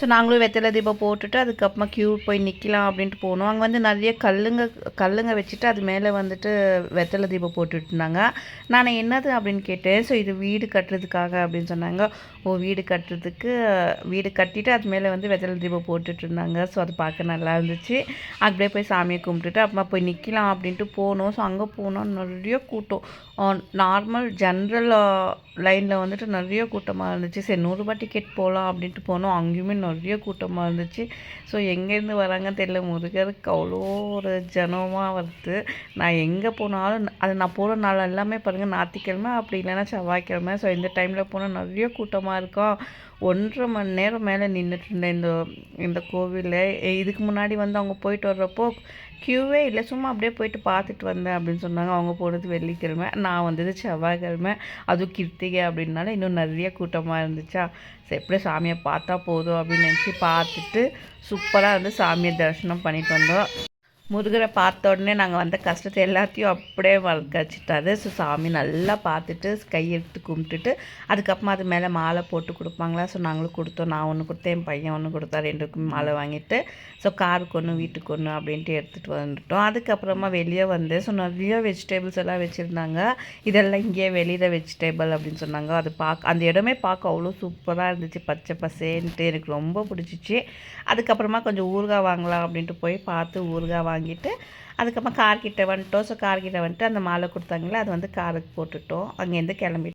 So நாங்களும் வெத்தலை தீபம் போட்டுட்டு அதுக்கப்புறமா க்யூ போய் நிற்கலாம் அப்படின்ட்டு போனோம். அங்கே வந்து நிறைய கல்லுங்க வச்சுட்டு அது மேலே வந்துட்டு வெத்தலை தீபம் போட்டுட்டு இருந்தாங்க. நான் என்னது அப்படின்னு கேட்டேன். ஸோ இது வீடு கட்டுறதுக்காக அப்படின்னு சொன்னாங்க. ஓ, வீடு கட்டுறதுக்கு வீடு கட்டிட்டு அது மேலே வந்து வெத்தலை தீபம் போட்டுட்டு இருந்தாங்க. ஸோ அது பார்க்க நல்லா இருந்துச்சு. அப்படியே போய் சாமியை கும்பிட்டுட்டு அப்புறமா போய் நிற்கலாம் அப்படின்ட்டு போனோம். ஸோ அங்கே போனால் நிறைய கூட்டம். நார்மல் ஜென்ரல் லைனில் வந்துட்டு நிறைய கூட்டமாக இருந்துச்சு. சரி, 100 டிக்கெட் போகலாம் அப்படின்ட்டு போனோம். அங்கேயுமே நிறைய கூட்டமாக இருந்துச்சு. ஸோ எங்கேருந்து வராங்கன்னு தெரியல, முருகருக்கு அவ்வளோ ஒரு ஜனமாக வருது. நான் எங்கே போனாலும் அது நான் போகிற நாள் எல்லாமே பாருங்கள் ஞாயிற்றுக்கிழமை அப்படி இல்லைன்னா செவ்வாய்க்கிழமை. ஸோ இந்த டைமில் போனால் நிறைய கூட்டமாக இருக்கும். 1.5 மணி நேரம் மேலே நின்றுட்டு இருந்தேன் இந்த கோவிலில். இதுக்கு முன்னாடி வந்து அவங்க போயிட்டு வர்றப்போ க்யூவே இல்லை, சும்மா அப்படியே போயிட்டு பார்த்துட்டு வந்தேன் அப்படின்னு சொன்னாங்க. அவங்க போனது வெள்ளிக்கிழமை, நான் வந்தது செவ்வாய்க்கிழமை, அதுவும் கிருத்திகை அப்படின்னால இன்னும் நிறைய கூட்டமாக இருந்துச்சா. சரி, எப்படியும் சாமியை பார்த்தா போதும் அப்படின்னு நினச்சி பார்த்துட்டு சூப்பராக வந்து சாமியை தரிசனம் பண்ணிட்டு வந்தோம். முருகரை பார்த்த உடனே நாங்கள் வந்த கஷ்டத்தை எல்லாத்தையும் அப்படியே வளர்க்கச்சிட்டாரு. ஸோ சாமி நல்லா பார்த்துட்டு கையெடுத்து கும்பிட்டுட்டு அதுக்கப்புறமா அது மேலே மாலை போட்டு கொடுப்பாங்களா. ஸோ நாங்களும் கொடுத்தோம். நான் ஒன்று கொடுத்தேன், என் பையன் ஒன்று கொடுத்தா, 2க்கும் மாலை வாங்கிட்டு ஸோ காருக்கு ஒன்று வீட்டுக்கு ஒன்று அப்படின்ட்டு எடுத்துகிட்டு வந்துட்டோம். அதுக்கப்புறமா வெளியே வந்து ஸோ நிறைய வெஜிடபிள்ஸ் எல்லாம் வச்சுருந்தாங்க. இதெல்லாம் இங்கேயே வெளியில் வெஜிடபிள் அப்படின்னு சொன்னாங்க. அது அந்த இடமே பார்க்க அவ்வளோ சூப்பராக இருந்துச்சு, பச்சை பசேன்ட்டு. எனக்கு ரொம்ப பிடிச்சிச்சு. அதுக்கப்புறமா கொஞ்சம் ஊறுகாய் வாங்கலாம் அப்படின்ட்டு போய் பார்த்து ஊறுகாய் வாங்கிட்டு அதுக்கப்புறமா கார்கிட்ட வந்துட்டோம். ஸோ கார்கிட்ட வந்துட்டு அந்த மாலை கொடுத்தாங்களே அது வந்து காருக்கு போட்டுட்டோம். அங்கேருந்து கிளம்பிட்டோம்.